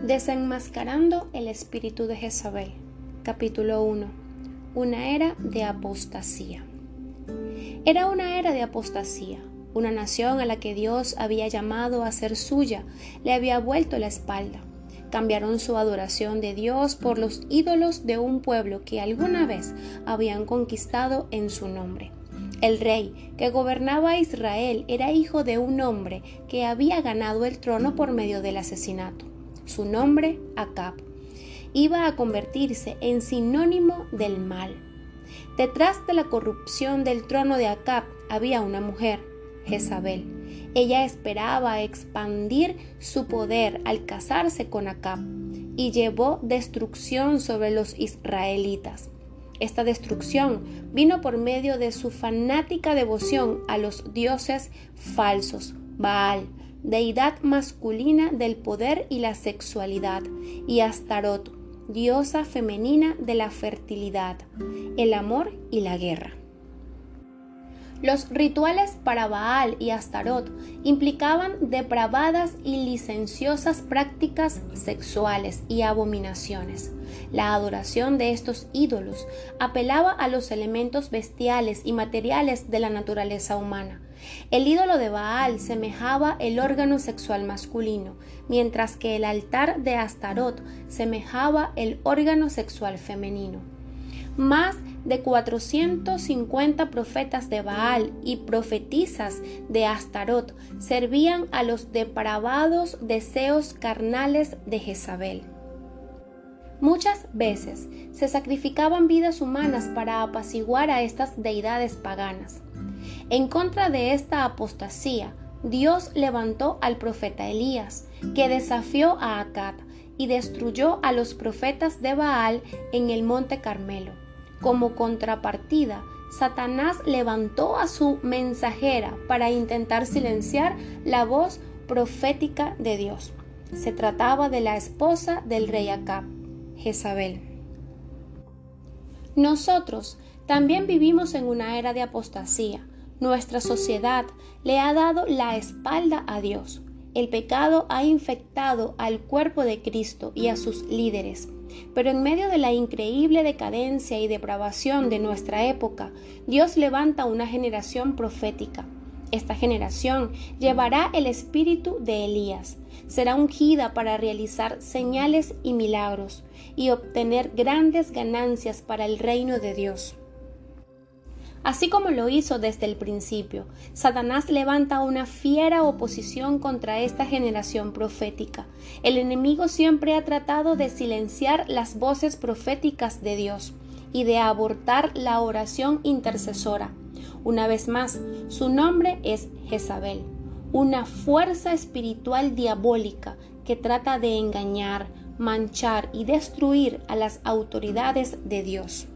Desenmascarando el espíritu de Jezabel. Capítulo 1. Una era de apostasía. Era una era de apostasía. Una nación a la que Dios había llamado a ser suya le había vuelto la espalda. Cambiaron su adoración de Dios por los ídolos de un pueblo que alguna vez habían conquistado en su nombre. El rey que gobernaba a Israel era hijo de un hombre que había ganado el trono por medio del asesinato. Su nombre, Acab, iba a convertirse en sinónimo del mal. Detrás de la corrupción del trono de Acab había una mujer, Jezabel. Ella esperaba expandir su poder al casarse con Acab y llevó destrucción sobre los israelitas. Esta destrucción vino por medio de su fanática devoción a los dioses falsos, Baal, deidad masculina del poder y la sexualidad, y Astarot, diosa femenina de la fertilidad, el amor y la guerra. Los rituales para Baal y Astarot implicaban depravadas y licenciosas prácticas sexuales y abominaciones. La adoración de estos ídolos apelaba a los elementos bestiales y materiales de la naturaleza humana. El ídolo de Baal semejaba el órgano sexual masculino, mientras que el altar de Astarot semejaba el órgano sexual femenino. Más de 450 profetas de Baal y profetisas de Astarot servían a los depravados deseos carnales de Jezabel. Muchas veces se sacrificaban vidas humanas para apaciguar a estas deidades paganas. En contra de esta apostasía, Dios levantó al profeta Elías, que desafió a Acab y destruyó a los profetas de Baal en el monte Carmelo. Como contrapartida, Satanás levantó a su mensajera para intentar silenciar la voz profética de Dios. Se trataba de la esposa del rey Acab, Jezabel. Nosotros también vivimos en una era de apostasía. Nuestra sociedad le ha dado la espalda a Dios. El pecado ha infectado al cuerpo de Cristo y a sus líderes. Pero en medio de la increíble decadencia y depravación de nuestra época, Dios levanta una generación profética. Esta generación llevará el espíritu de Elías. Será ungida para realizar señales y milagros y obtener grandes ganancias para el reino de Dios. Así como lo hizo desde el principio, Satanás levanta una fiera oposición contra esta generación profética. El enemigo siempre ha tratado de silenciar las voces proféticas de Dios y de abortar la oración intercesora. Una vez más, su nombre es Jezabel, una fuerza espiritual diabólica que trata de engañar, manchar y destruir a las autoridades de Dios.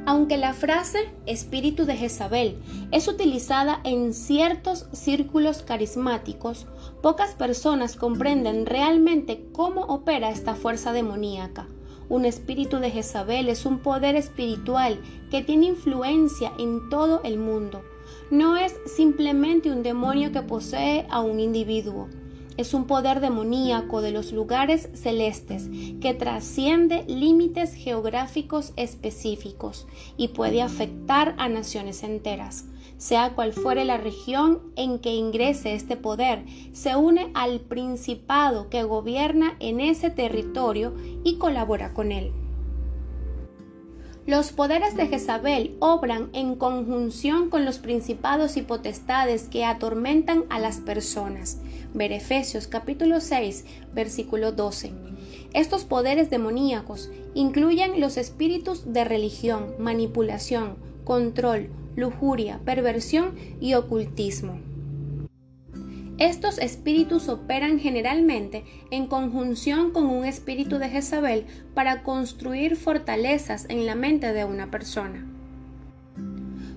Aunque la frase espíritu de Jezabel es utilizada en ciertos círculos carismáticos, pocas personas comprenden realmente cómo opera esta fuerza demoníaca. Un espíritu de Jezabel es un poder espiritual que tiene influencia en todo el mundo. No es simplemente un demonio que posee a un individuo. Es un poder demoníaco de los lugares celestes que trasciende límites geográficos específicos y puede afectar a naciones enteras. Sea cual fuere la región en que ingrese este poder, se une al principado que gobierna en ese territorio y colabora con él. Los poderes de Jezabel obran en conjunción con los principados y potestades que atormentan a las personas. Ver Efesios capítulo 6, versículo 12. Estos poderes demoníacos incluyen los espíritus de religión, manipulación, control, lujuria, perversión y ocultismo. Estos espíritus operan generalmente en conjunción con un espíritu de Jezabel para construir fortalezas en la mente de una persona.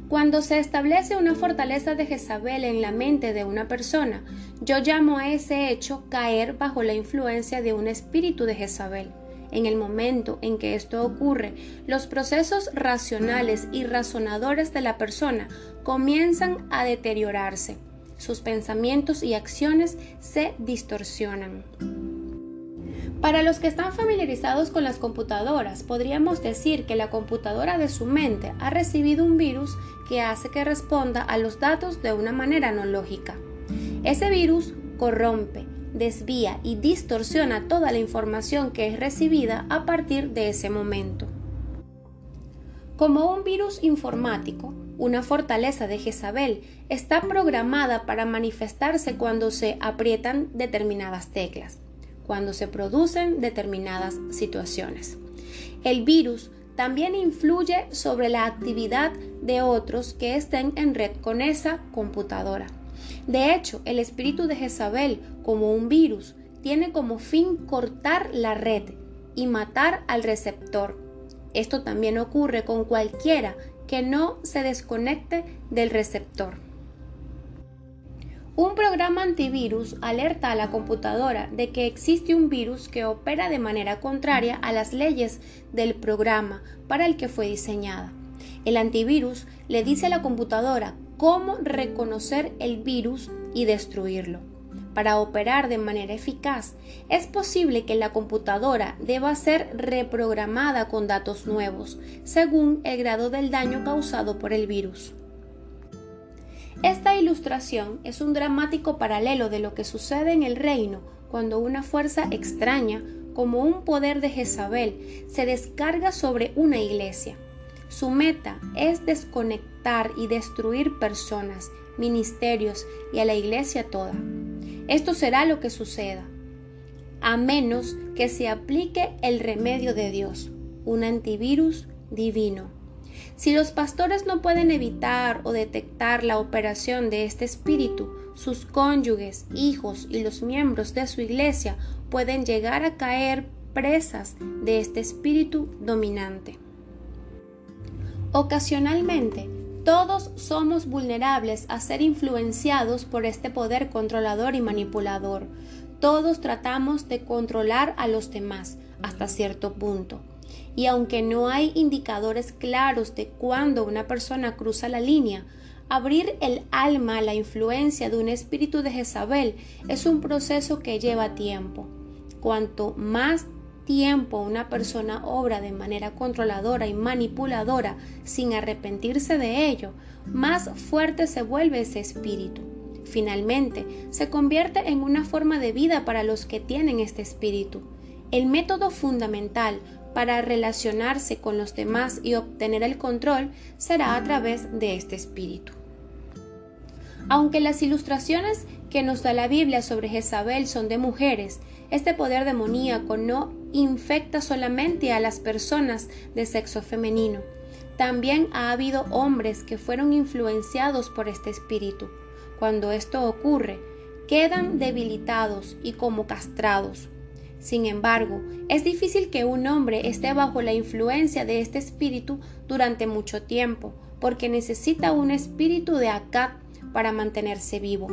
Cuando se establece una fortaleza de Jezabel en la mente de una persona, yo llamo a ese hecho caer bajo la influencia de un espíritu de Jezabel. En el momento en que esto ocurre, los procesos racionales y razonadores de la persona comienzan a deteriorarse. Sus pensamientos y acciones se distorsionan. Para los que están familiarizados con las computadoras, podríamos decir que la computadora de su mente ha recibido un virus que hace que responda a los datos de una manera no lógica. Ese virus corrompe, desvía y distorsiona toda la información que es recibida a partir de ese momento. Como un virus informático, una fortaleza de Jezabel está programada para manifestarse cuando se aprietan determinadas teclas, cuando se producen determinadas situaciones. El virus también influye sobre la actividad de otros que estén en red con esa computadora. De hecho, el espíritu de Jezabel, como un virus, tiene como fin cortar la red y matar al receptor. Esto también ocurre con cualquiera que no se desconecte del receptor. Un programa antivirus alerta a la computadora de que existe un virus que opera de manera contraria a las leyes del programa para el que fue diseñada. El antivirus le dice a la computadora cómo reconocer el virus y destruirlo. Para operar de manera eficaz, es posible que la computadora deba ser reprogramada con datos nuevos, según el grado del daño causado por el virus. Esta ilustración es un dramático paralelo de lo que sucede en el reino cuando una fuerza extraña, como un poder de Jezabel, se descarga sobre una iglesia. Su meta es desconectar y destruir personas, ministerios y a la iglesia toda. Esto será lo que suceda, a menos que se aplique el remedio de Dios, un antivirus divino. Si los pastores no pueden evitar o detectar la operación de este espíritu, sus cónyuges, hijos y los miembros de su iglesia pueden llegar a caer presas de este espíritu dominante. Ocasionalmente, todos somos vulnerables a ser influenciados por este poder controlador y manipulador. Todos tratamos de controlar a los demás hasta cierto punto. Y aunque no hay indicadores claros de cuándo una persona cruza la línea, abrir el alma a la influencia de un espíritu de Jezabel es un proceso que lleva tiempo. Cuanto más tiempo una persona obra de manera controladora y manipuladora sin arrepentirse de ello, más fuerte se vuelve ese espíritu. Finalmente, se convierte en una forma de vida para los que tienen este espíritu. El método fundamental para relacionarse con los demás y obtener el control será a través de este espíritu. Aunque las ilustraciones que nos da la Biblia sobre Jezabel son de mujeres, este poder demoníaco no infecta solamente a las personas de sexo femenino. También ha habido hombres que fueron influenciados por este espíritu. Cuando esto ocurre, quedan debilitados y como castrados. Sin embargo, es difícil que un hombre esté bajo la influencia de este espíritu durante mucho tiempo, porque necesita un espíritu de Acab para mantenerse vivo.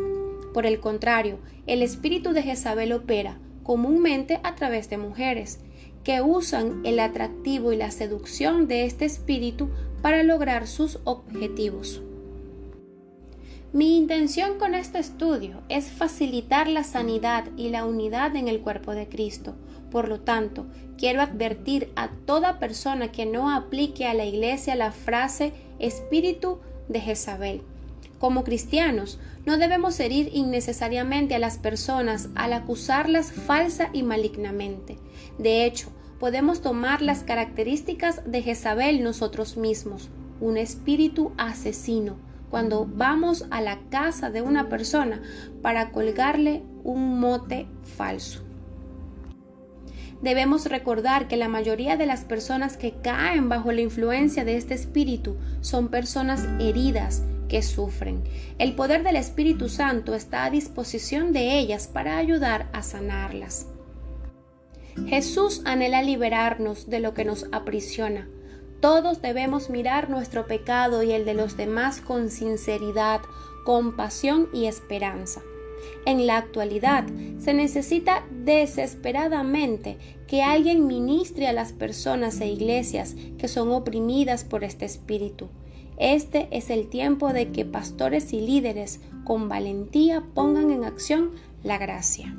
Por el contrario, el espíritu de Jezabel opera comúnmente a través de mujeres, que usan el atractivo y la seducción de este espíritu para lograr sus objetivos. Mi intención con este estudio es facilitar la sanidad y la unidad en el cuerpo de Cristo. Por lo tanto, quiero advertir a toda persona que no aplique a la iglesia la frase espíritu de Jezabel. Como cristianos, no debemos herir innecesariamente a las personas al acusarlas falsa y malignamente. De hecho, podemos tomar las características de Jezabel nosotros mismos, un espíritu asesino, cuando vamos a la casa de una persona para colgarle un mote falso. Debemos recordar que la mayoría de las personas que caen bajo la influencia de este espíritu son personas heridas que sufren. El poder del Espíritu Santo está a disposición de ellas para ayudar a sanarlas. Jesús anhela liberarnos de lo que nos aprisiona. Todos debemos mirar nuestro pecado y el de los demás con sinceridad, compasión y esperanza. En la actualidad, se necesita desesperadamente que alguien ministre a las personas e iglesias que son oprimidas por este espíritu. Este es el tiempo de que pastores y líderes con valentía pongan en acción la gracia.